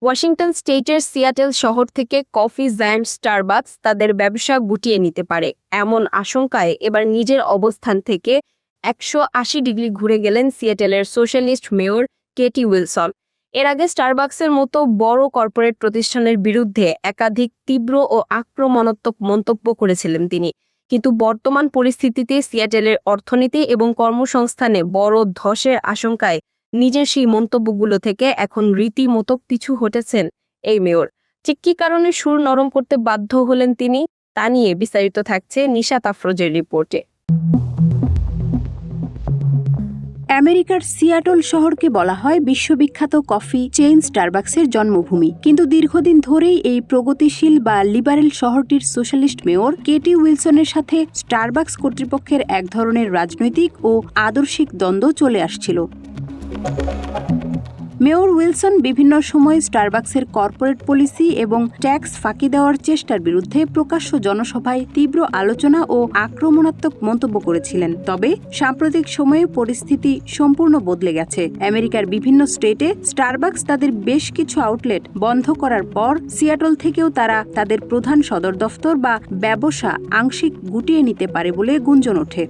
Washington স্টেটের Seattle শহর থেকে কফি জায়ান্ট স্টারবাকস তাদের ব্যবসা গুটিয়ে নিতে পারে এমন আশঙ্কায় এবার নিজের অবস্থান থেকে 180 ডিগ্রি ঘুরে গেলেন সিয়াটেলের সোশ্যালিস্ট মেয়র কেটি উইলসন। এর আগে স্টারবাকসের মতো বড় কর্পোরেট প্রতিষ্ঠানের বিরুদ্ধে একাধিক তীব্র ও আক্রমণাত্মক মন্তব্য করেছিলেন তিনি। কিন্তু বর্তমান পরিস্থিতিতে সিয়াটেলের অর্থনীতি এবং কর্মসংস্থানে বড় ধসের আশঙ্কায় নিজের সেই মন্তব্যগুলো থেকে এখন রীতিমতো পিছু হটেছেন এই মেয়র। ঠিক কী কারণে সুর নরম করতে বাধ্য হলেন তিনি, তা নিয়ে বিস্তারিত থাকছে নিশাত আফরোজের রিপোর্টে। আমেরিকার সিয়াটল শহরকে বলা হয় বিশ্ববিখ্যাত কফি চেইন স্টারবাকসের জন্মভূমি, কিন্তু দীর্ঘদিন ধরেই এই প্রগতিশীল বা লিবারেল শহরটির সোশ্যালিস্ট মেয়র কেটি উইলসনের সাথে স্টারবাকস কর্তৃপক্ষের এক ধরনের রাজনৈতিক ও আদর্শিক দ্বন্দ্ব চলে আসছিল। মেয়র উইলসন বিভিন্ন সময় স্টারবাকসের কর্পোরেট পলিসি এবং ট্যাক্স ফাঁকি দেওয়ার চেষ্টার বিরুদ্ধে প্রকাশ্য জনসভায় তীব্র আলোচনা ও আক্রমণাত্মক মন্তব্য করেছিলেন। তবে সাম্প্রতিক সময়ে পরিস্থিতি সম্পূর্ণ বদলে গেছে। আমেরিকার বিভিন্ন স্টেটে স্টারবাকস তাদের বেশ কিছু আউটলেট বন্ধ করার পর সিয়াটল থেকেও তারা তাদের প্রধান সদর দফতর বা ব্যবসা আংশিক গুটিয়ে নিতে পারে বলে গুঞ্জন ওঠে।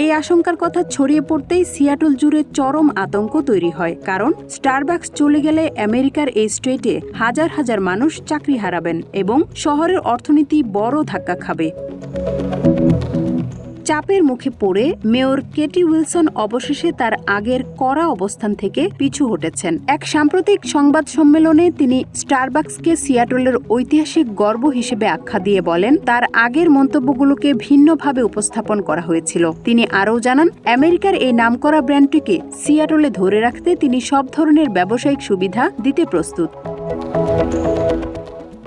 এই আশঙ্কার কথা ছড়িয়ে পড়তেই সিয়াটল জুড়ে চরম আতঙ্ক তৈরি হয়, কারণ স্টারবাকস চলে গেলে আমেরিকার এই স্টেটে হাজার হাজার মানুষ চাকরি হারাবেন এবং শহরের অর্থনীতি বড় ধাক্কা খাবে। চাপের মুখে পড়ে মেয়র কেটি উইলসন অবশেষে তার আগের কড়া অবস্থান থেকে পিছু হটেছেন। এক সাম্প্রতিক সংবাদ সম্মেলনে তিনি স্টারবাকসকে সিয়াটলের ঐতিহাসিক গর্ব হিসেবে আখ্যা দিয়ে বলেন, তার আগের মন্তব্যগুলোকে ভিন্নভাবে উপস্থাপন করা হয়েছিল। তিনি আরও জানান, আমেরিকার এই নামকরা ব্র্যান্ডটিকে সিয়াটলে ধরে রাখতে তিনি সব ধরনের ব্যবসায়িক সুবিধা দিতে প্রস্তুত।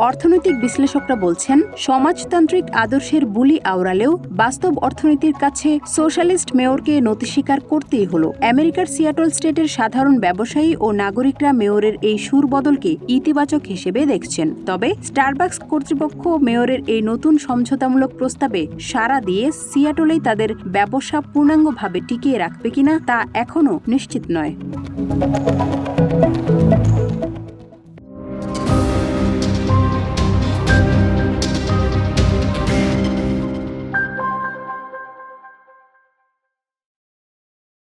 অর্থনৈতিক বিশ্লেষকরা বলছেন, সমাজতান্ত্রিক আদর্শের বুলি আওড়ালেও বাস্তব অর্থনীতির কাছে সোশ্যালিস্ট মেয়রকে নতি স্বীকার করতেই হলো। আমেরিকার সিয়াটল স্টেটের সাধারণ ব্যবসায়ী ও নাগরিকরা মেয়রের এই সুর বদলকে ইতিবাচক হিসেবে দেখছেন। তবে স্টারবাকস কর্তৃপক্ষ মেয়রের এই নতুন সমঝোতামূলক প্রস্তাবে সাড়া দিয়ে সিয়াটলেই তাদের ব্যবসা পূর্ণাঙ্গভাবে টিকিয়ে রাখবে কিনা তা এখনও নিশ্চিত নয়।